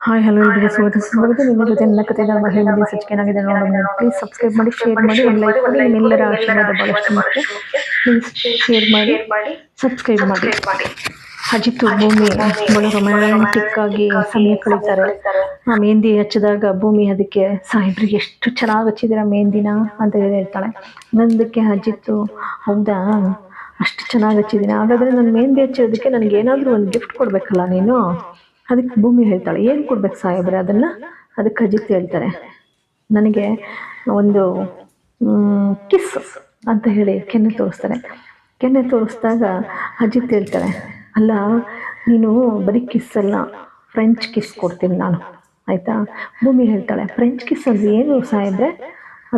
Hi hello ಎಲ್ರಿಗೂ ಸ್ವಾಗತ ನಿಮ್ಮ ಜೊತೆ ನನ್ನ ಕಥೆ ಧರ್ಮ ಹೇಳಿದ್ದೀನಿ ಸಚ್ಚಿಕೆನಾಗಿದೆ ನೋಡೋಣ. ಪ್ಲೀಸ್ ಸಬ್ಸ್ಕ್ರೈಬ್ ಮಾಡಿ, ಶೇರ್ ಮಾಡಿ, ಒಂದು ಲೈಕ್ ಮಾಡಿ. ನಿಮ್ಮೆಲ್ಲರ ಆಶೀರ್ವಾದ ಬಹಳಷ್ಟು ಮುಖ್ಯ. ಪ್ಲೀಸ್ ಶೇರ್ ಮಾಡಿ, ಸಬ್ಸ್ಕ್ರೈಬ್ ಮಾಡಿ. ಅಜಿತ್ ಭೂಮಿ ಬಹಳ ರೊಮ್ಯಾಂಟಿಕ್ ಆಗಿ ಸಮಯ ಕಳೀತಾರೆ. ಆ ಮೆಹಂದಿ ಹಚ್ಚಿದಾಗ ಭೂಮಿ ಅದಕ್ಕೆ ಸಾಹೇಬ್ರಿಗೆ ಎಷ್ಟು ಚೆನ್ನಾಗಿ ಹಚ್ಚಿದಿರ ಮೆಹಂದಿನ ಅಂತ ಹೇಳ್ತಾಳೆ. ನಂದಕ್ಕೆ ಅಜಿತ್ತು ಹೌದಾ ಅಷ್ಟು ಚೆನ್ನಾಗಿ ಹಚ್ಚಿದ್ದೀನಿ, ಹಾಗಾದ್ರೆ ನಾನು ಮೆಹಂದಿ ಹಚ್ಚೋದಕ್ಕೆ ನನಗೆ ಏನಾದರೂ ಒಂದು ಗಿಫ್ಟ್ ಕೊಡಬೇಕಲ್ಲ ನೀನು. ಅದಕ್ಕೆ ಭೂಮಿ ಹೇಳ್ತಾಳೆ ಏನು ಕೊಡ್ಬೇಕು ಸಾಹೇಬ್ರೆ ಅದನ್ನು. ಅದಕ್ಕೆ ಅಜಿತ್ ಹೇಳ್ತಾರೆ ನನಗೆ ಒಂದು ಕಿಸ್ ಅಂತ ಹೇಳಿ ಕೆನ್ನೆ ತೋರಿಸ್ತಾರೆ. ಕೆನ್ನೆ ತೋರಿಸಿದಾಗ ಅಜಿತ್ ಹೇಳ್ತಾರೆ ಅಲ್ಲ ನೀನು ಬರೀ ಕಿಸ್ ಅಲ್ಲ, ಫ್ರೆಂಚ್ ಕಿಸ್ ಕೊಡ್ತೀನಿ ನಾನು, ಆಯಿತಾ. ಭೂಮಿ ಹೇಳ್ತಾಳೆ ಫ್ರೆಂಚ್ ಕಿಸ್ ಅಂದರೆ ಏನು ಸಾಹೇಬ್ರೆ.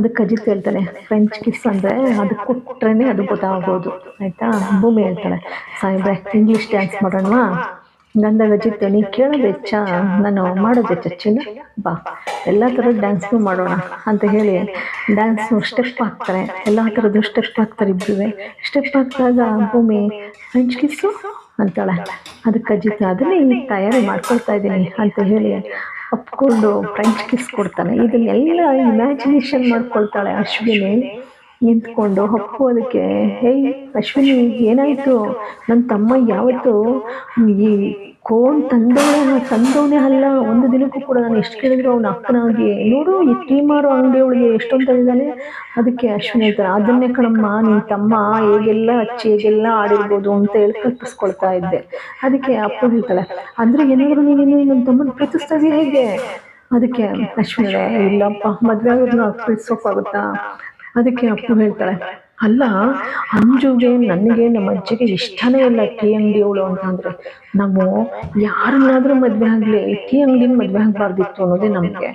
ಅದಕ್ಕೆ ಅಜಿತ್ ಹೇಳ್ತಾನೆ ಫ್ರೆಂಚ್ ಕಿಸ್ ಅಂದರೆ ಅದು ಕೊಟ್ರೇ ಅದು ಗೊತ್ತಾಗೋದು, ಆಯಿತಾ. ಭೂಮಿ ಹೇಳ್ತಾಳೆ ಸಾಹೇಬ್ರೆ ಇಂಗ್ಲೀಷ್ ಡ್ಯಾನ್ಸ್ ಮಾಡೋಣವಾ. ಗಂದಾಗ ಅಜಿತ್ ನೀ ಕೇಳೋದು ಹೆಚ್ಚ, ನಾನು ಮಾಡೋದು ಹೆಚ್ಚಿನ ಬಾ ಎಲ್ಲ ಥರದ ಡ್ಯಾನ್ಸ್ನು ಮಾಡೋಣ ಅಂತ ಹೇಳಿ ಡ್ಯಾನ್ಸ್ನು ಸ್ಟೆಪ್ ಹಾಕ್ತಾರೆ. ಎಲ್ಲ ಥರದ್ದು ಸ್ಟೆಪ್ ಹಾಕ್ತಾರೆ ಇಬ್ಬರು. ಸ್ಟೆಪ್ ಹಾಕಿದಾಗ ಭೂಮಿ ಫ್ರೆಂಚ್ ಕಿಸ್ಸು ಅಂತಾಳೆ. ಅದಕ್ಕೆ ಅಜಿತ್ ಅದನ್ನೇ ಈಗ ತಯಾರಿ ಮಾಡ್ಕೊಳ್ತಾ ಇದ್ದೀನಿ ಅಂತ ಹೇಳಿ ಒಪ್ಕೊಂಡು ಫ್ರೆಂಚ್ ಕಿಸ್ ಕೊಡ್ತಾನೆ. ಇದನ್ನೆಲ್ಲ ಇಮ್ಯಾಜಿನೇಷನ್ ಮಾಡ್ಕೊಳ್ತಾಳೆ ಅಶ್ವಿನಿ ನಿಂತ್ಕೊಂಡು. ಒಪ್ಪೋದಕ್ಕೆ ಹೇಯ್ ಅಶ್ವಿನಿ ಏನಾಯಿತು, ನನ್ನ ತಮ್ಮ ಯಾವತ್ತು ಈ ಕೋನ್ ತಂದವನೇ ಅಲ್ಲ, ಒಂದು ದಿನಕ್ಕೂ ಕೂಡ ನಾನು ಎಷ್ಟು ಕೇಳಿದ್ರು ಅವನ ಅಪ್ಪನಾಗಿ ನೋಡು ಈ ಟೀ ಮಾರೋ ಅಂಗಡಿಯೊಳಗೆ ಎಷ್ಟೊಂದು ತಂದಿದ್ದಾನೆ. ಅದಕ್ಕೆ ಅಶ್ವಿನಿ ಹೇಳ್ತಾರೆ ಅದನ್ನೇ ಕಣಮ್ಮ ನಿನ್ನ ತಮ್ಮ ಹೇಗೆಲ್ಲ ಹಚ್ಚಿ ಹೇಗೆಲ್ಲ ಆಡಿರ್ಬೋದು ಅಂತ ಹೇಳಿ ಕಲ್ಪಿಸ್ಕೊಳ್ತಾ ಇದ್ದೆ. ಅದಕ್ಕೆ ಅಪ್ಪ ಹೇಳ್ತಾಳೆ ಅಂದರೆ ಏನಾದರೂ ನೀನು ನನ್ನ ತಮ್ಮನ ಪ್ರೀತಿಸ್ತಾ ಇದೆಯಾ ಹೇಗೆ. ಅದಕ್ಕೆ ಅಶ್ವಿನಿ ಇಲ್ಲಪ್ಪ ಮದುವೆ ಆಗೋದನ್ನ ಪ್ರೀತಿಸೋಕ್ಕಾಗುತ್ತಾ. ಅದಕ್ಕೆ ಅಪ್ಪು ಹೇಳ್ತಾಳೆ ಅಲ್ಲ ಅಂಜುಗೆ ನನಗೆ ನಮ್ಮ ಅಜ್ಜಿಗೆ ಇಷ್ಟನೇ ಇಲ್ಲ ಟೀ ಅಂಗಡಿಯವಳು ಅಂತ ಅಂದರೆ, ನಾವು ಯಾರನ್ನಾದರೂ ಮದುವೆ ಆಗಲಿ ಟೀ ಅಂಗಡಿನ ಮದುವೆ ಆಗಬಾರ್ದಿತ್ತು ಅನ್ನೋದೇ ನಮಗೆ.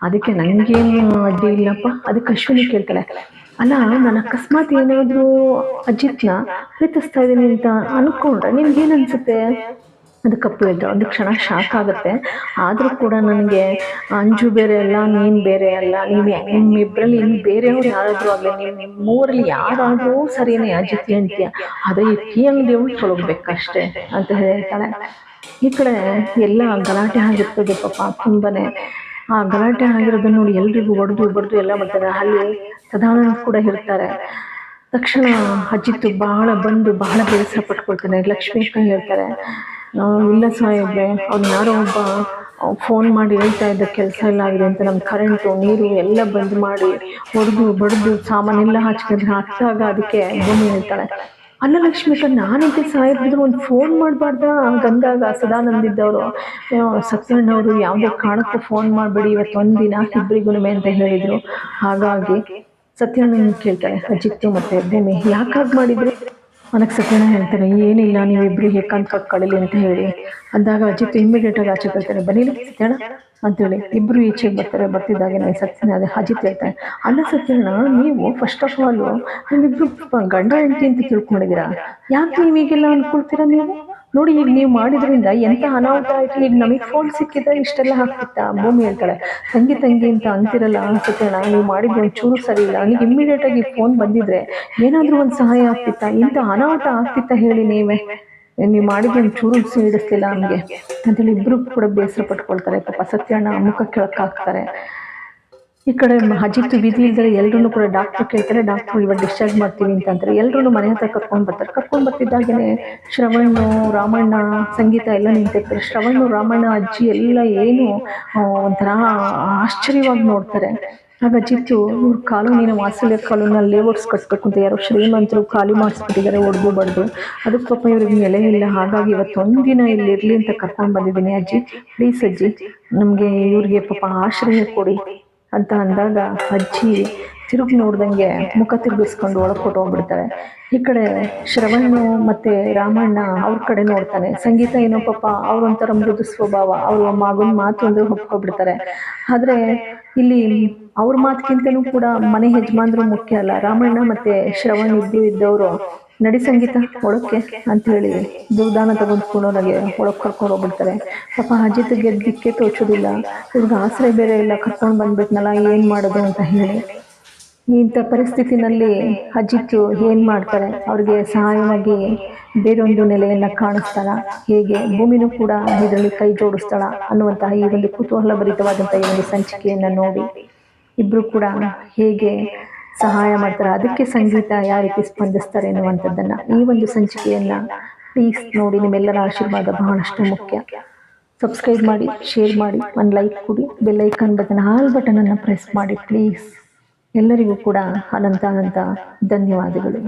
ಅದಕ್ಕೆ ನನಗೇನು ಅಡ್ಡಿ ಇಲ್ಲಪ್ಪ. ಅದಕ್ಕೆ ಅಶ್ವಿನಿ ಕೇಳ್ತಾಳೆ ಅಲ್ಲ ನಾನು ಅಕಸ್ಮಾತ್ ಏನಾದರೂ ಅಜಿತ್ನ ಪ್ರೀತಿಸ್ತಾ ಇದ್ದೀನಿ ಅಂತ ಅನ್ಕೊಂಡ್ರೆ ನಿನ್ಗೇನು ಅನಿಸುತ್ತೆ. ಅದಕ್ಕೆ ಅಪ್ಪು ಹೇಳ್ತಾಳೆ ಒಂದು ಕ್ಷಣ ಶಾಕ್ ಆಗುತ್ತೆ, ಆದರೂ ಕೂಡ ನನಗೆ ಅಂಜು ಬೇರೆ ಅಲ್ಲ ನೀನು ಬೇರೆ ಅಲ್ಲ, ನಿಮ್ಮಿಬ್ಬರಲ್ಲಿ ಇನ್ನು ಬೇರೆಯವ್ರು ಯಾರಾದರೂ ಆಗಲಿ ನಿಮ್ಮ ಮೂರಲ್ಲಿ ಯಾರಾದರೂ ಸರಿಯೇ ಅಜಿತ್ ಅಂತೀಯ, ಆದರೆ ಈ ಟೀ ಅಂಗಡಿಯವ್ರು ತೊಳಗ್ಬೇಕಷ್ಟೇ ಅಂತ ಹೇಳ್ತಾಳೆ. ಈ ಕಡೆ ಎಲ್ಲ ಗಲಾಟೆ ಆಗಿರ್ತದೆ ಪಾಪ ತುಂಬನೇ. ಆ ಗಲಾಟೆ ಆಗಿರೋದನ್ನ ನೋಡಿ ಎಲ್ರಿಗೂ ಹೊಡೆದು ಎಲ್ಲ ಮಾಡ್ತಾರೆ. ಅಲ್ಲಿ ಸದಾನಂದ ಕೂಡ ಇರ್ತಾರೆ. ತಕ್ಷಣ ಅಜಿತ್ ಬಹಳ ಬೇಸರ ಪಟ್ಕೊಳ್ತಾನೆ. ಲಕ್ಷ್ಮೀ ಅಕ್ಕ ಹೇಳ್ತಾರೆ ಇಲ್ಲ ಸಾಹೇಬ್ರೆ ಅವ್ನು ಯಾರೋ ಒಬ್ಬ ಫೋನ್ ಮಾಡಿ ಹೇಳ್ತಾ ಇದ್ದ ಕೆಲಸ ಎಲ್ಲ ಆಗಿದೆ ಅಂತ, ನಮ್ಮ ಕರೆಂಟು ನೀರು ಎಲ್ಲ ಬಂದ್ ಮಾಡಿ ಬಡ್ದು ಸಾಮಾನೆಲ್ಲ ಹಾಕ್ದಾಗ ಅದಕ್ಕೆ ಭೂಮಿ ಹೇಳ್ತಾಳೆ ಅಲ್ಲ ಲಕ್ಷ್ಮೀ ಅಕ್ಕ ನಾನಿದ್ದೆ ಸಾಹೇಬ್ರು ಒಂದು ಫೋನ್ ಮಾಡಬಾರ್ದ ಗಂದಾಗ ಸದಾನಂದಿದ್ದವರು ಸತ್ಯಣ್ಣವರು ಯಾವುದೇ ಕಾರಣಕ್ಕೂ ಫೋನ್ ಮಾಡಬೇಡಿ ಇವತ್ತು ಒಂದಿನ ಇಬ್ಬರಿಗೂ ಅಂತ ಹೇಳಿದ್ರು. ಹಾಗಾಗಿ ಸತ್ಯಣ್ಣ ಕೇಳ್ತಾಳೆ ಅಜಿತ್ತು ಮತ್ತೆ ಭೂಮಿ ಯಾಕಾಗಿ ಮಾಡಿದ್ರಿ. ಅದಕ್ಕೆ ಸತ್ಯಣ್ಣ ಹೇಳ್ತಾರೆ ಏನಿಲ್ಲ ನೀವಿಬ್ರು ಏಕಾಂತವಾಗಿ ಕಳೀಲಿ ಅಂತ ಹೇಳಿ ಅಂದಾಗ ಅಜಿತ್ ಇಮಿಡಿಯೇಟಾಗಿ ಆಚೆ ಬರ್ತಾರೆ. ಬನ್ನಿಲ್ಲ ಸತ್ಯಣ್ಣ ಅಂತೇಳಿ ಇಬ್ಬರು ಈಚೆಗೆ ಬರ್ತಿದ್ದಾಗೆ ಸತ್ಯಣ್ಣ ಅದೇ ಅಜಿತ್ ಹೇಳ್ತಾರೆ ಅಲ್ಲ ಸತ್ಯಣ್ಣ ನೀವು ಫಸ್ಟ್ ಆಫ್ ಆಲ್ ನೀವಿಬ್ರು ಗಂಡ ಹೆಂಡತಿ ಅಂತ ತಿಳ್ಕೊಂಡಿದ್ದೀರಾ, ಯಾಕೆ ನೀವೀಗೆಲ್ಲ ಅನ್ಕೊಳ್ತೀರಾ. ನೀವು ನೋಡಿ ಈಗ ನೀವು ಮಾಡಿದ್ರಿಂದ ಎಂತ ಅನಾಹುತ ಆಯ್ತು. ಈಗ ನಮಗೆ ಫೋನ್ ಸಿಕ್ಕಿದ್ರೆ ಇಷ್ಟೆಲ್ಲ ಆಗ್ತಿತ್ತಾ. ಭೂಮಿ ಹೇಳ್ತಾಳೆ ತಂಗಿ ಅಂತ ಅಂತಿರಲ್ಲ ಅನ್ಸುತ್ತೇಣ, ನೀವು ಮಾಡಿದ್ದು ಒಂಚೂರು ಸರಿ ಇಲ್ಲ. ನನಗೆ ಇಮ್ಮಿಡಿಯೇಟ್ ಆಗಿ ಫೋನ್ ಬಂದಿದ್ರೆ ಏನಾದರೂ ಒಂದು ಸಹಾಯ ಆಗ್ತಿತ್ತಾ, ಇಂಥ ಅನಾಹುತ ಆಗ್ತಿತ್ತಾ ಹೇಳಿ. ನೀವು ಮಾಡಿದ್ದು ಒಂಚೂರು ಹಿಡಿಸ್ಲಿಲ್ಲ ನಮಗೆ ಅಂತೇಳಿ ಇಬ್ರು ಕೂಡ ಬೇಸರ ಪಟ್ಕೊಳ್ತಾರೆ. ಪಾಪ ಸತ್ಯಣ್ಣ ಮುಖ ಕೆಳಕಾಕ್ತಾರೆ. ಈ ಕಡೆ ಅಜಿತ್ ವಿಧಿ ಇಲ್ದರೆ ಎಲ್ಲರೂ ಕೂಡ ಡಾಕ್ಟರ್ ಕೇಳ್ತಾರೆ. ಡಾಕ್ಟರ್ ಇವಾಗ ಡಿಸ್ಚಾರ್ಜ್ ಮಾಡ್ತೀವಿ ಅಂತ ಅಂತಾರೆ. ಎಲ್ಲರೂ ಮನೆ ಹತ್ರ ಕರ್ಕೊಂಡು ಬರ್ತಿದ್ದಾಗೇನೆ ಶ್ರವಣ್ಣು ರಾಮಣ್ಣ ಸಂಗೀತ ಎಲ್ಲ ನಿಂತಿರ್ತಾರೆ. ಶ್ರವಣ್ಣು ರಾಮಣ್ಣ ಅಜ್ಜಿ ಎಲ್ಲ ಏನು ಒಂಥರ ಆಶ್ಚರ್ಯವಾಗಿ ನೋಡ್ತಾರೆ. ಆಗ ಅಜಿತ್ತು ಇವ್ರ ಕಾಲೋನಿನ ವಾತ್ಸಲ್ಯ ಕಾಲೋನಿನ ಲೇಔಟ್ಸ್ ಕಟ್ಬೇಕು ಅಂತ ಯಾರೋ ಶ್ರೀಮಂತರು ಖಾಲಿ ಮಾಡಿಸ್ಬಿಟ್ಟಿದ್ದಾರೆ ಬಡ್ದು. ಅದಕ್ಕೆ ಪಾಪ ಇವ್ರಿಗೆ ನೆಲೆ ಇಲ್ಲ. ಹಾಗಾಗಿ ಇವತ್ತು ಒಂದಿನ ಇಲ್ಲಿ ಇರಲಿ ಅಂತ ಕರ್ಕೊಂಡು ಬಂದಿದ್ದೀನಿ ಅಜ್ಜಿ, ಪ್ಲೀಸ್ ಅಜ್ಜಿ ನಮಗೆ ಇವ್ರಿಗೆ ಪಾಪ ಆಶ್ರಯ ಕೊಡಿ ಅಂತ ಅಂದಾಗ ಅಜ್ಜಿ ತಿರುಗಿ ನೋಡ್ದಂಗೆ ಮುಖ ತಿರುಗಿಸ್ಕೊಂಡು ಒಳಗೆ ಹೋಗ್ಬಿಡ್ತಾರೆ. ಈ ಕಡೆ ಶ್ರವಣ್ಣು ಮತ್ತೆ ರಾಮಣ್ಣ ಅವ್ರ ಕಡೆ ನೋಡ್ತಾನೆ. ಸಂಗೀತ ಏನೋ ಪಾಪ ಅವ್ರೊಂಥರ ಮೃದು ಸ್ವಭಾವ, ಅವ್ರ ಮಗನ ಮಾತು ಅಂದ್ರೆ ಒಪ್ಕೊಬಿಡ್ತಾರೆ. ಆದ್ರೆ ಇಲ್ಲಿ ಅವ್ರ ಮಾತಕ್ಕಿಂತನೂ ಕೂಡ ಮನೆ ಯಜಮಾನ್ರು ಮುಖ್ಯ ಅಲ್ಲ. ರಾಮಣ್ಣ ಮತ್ತೆ ಶ್ರವಣ್ ಇದ್ದವರು ನಡಿ ಸಂಗೀತ ಒಳಕ್ಕೆ ಅಂತ ಹೇಳಿ ದುರ್ದಾನ ತಗೊಂಡ್ಕೊಂಡೋನಾಗೆ ಒಳಗೆ ಕರ್ಕೊಂಡು ಹೋಗ್ಬಿಡ್ತಾರೆ. ಪಾಪ ಅಜಿತ್ ಗೆದ್ದಕ್ಕೆ ತೋಚೋದಿಲ್ಲ, ಇವ್ರಿಗೆ ಆಶ್ರಯ ಬೇರೆ ಇಲ್ಲ, ಕರ್ಕೊಂಡು ಬಂದ್ಬಿಟ್ನಲ್ಲ ಏನ್ ಮಾಡೋದು ಅಂತ ಹೇಳಿ ಇಂಥ ಪರಿಸ್ಥಿತಿನಲ್ಲಿ ಅಜಿತ್ ಏನ್ ಮಾಡ್ತಾರೆ, ಅವ್ರಿಗೆ ಸಹಾಯವಾಗಿ ಬೇರೊಂದು ನೆಲೆಯನ್ನ ಕಾಣಿಸ್ತಾಳ, ಹೇಗೆ ಭೂಮಿನೂ ಕೂಡ ಇದರಲ್ಲಿ ಕೈ ಜೋಡಿಸ್ತಾಳ ಅನ್ನುವಂತಹ ಈ ಒಂದು ಕುತೂಹಲಭರಿತವಾದಂತಹ ಈ ಒಂದು ಸಂಚಿಕೆಯನ್ನ ನೋಡಿ ಇಬ್ರು ಕೂಡ ಹೇಗೆ ಸಹಾಯ ಮಾಡ್ತಾರೆ, ಅದಕ್ಕೆ ಸಂಗೀತ ಯಾವ ರೀತಿ ಸ್ಪಂದಿಸ್ತಾರೆ ಎನ್ನುವಂಥದ್ದನ್ನ ಈ ಒಂದು ಸಂಚಿಕೆಯನ್ನ ಪ್ಲೀಸ್ ನೋಡಿ. ನಿಮ್ಮೆಲ್ಲರ ಆಶೀರ್ವಾದ ಬಹಳಷ್ಟು ಮುಖ್ಯ. ಸಬ್ಸ್ಕ್ರೈಬ್ ಮಾಡಿ, ಶೇರ್ ಮಾಡಿ, ಒಂದು ಲೈಕ್ ಕೊಡಿ, bell icon button all button ಅನ್ನು ಪ್ರೆಸ್ ಮಾಡಿ ಪ್ಲೀಸ್. ಎಲ್ಲರಿಗೂ ಕೂಡ ಅನಂತ ಧನ್ಯವಾದಗಳು.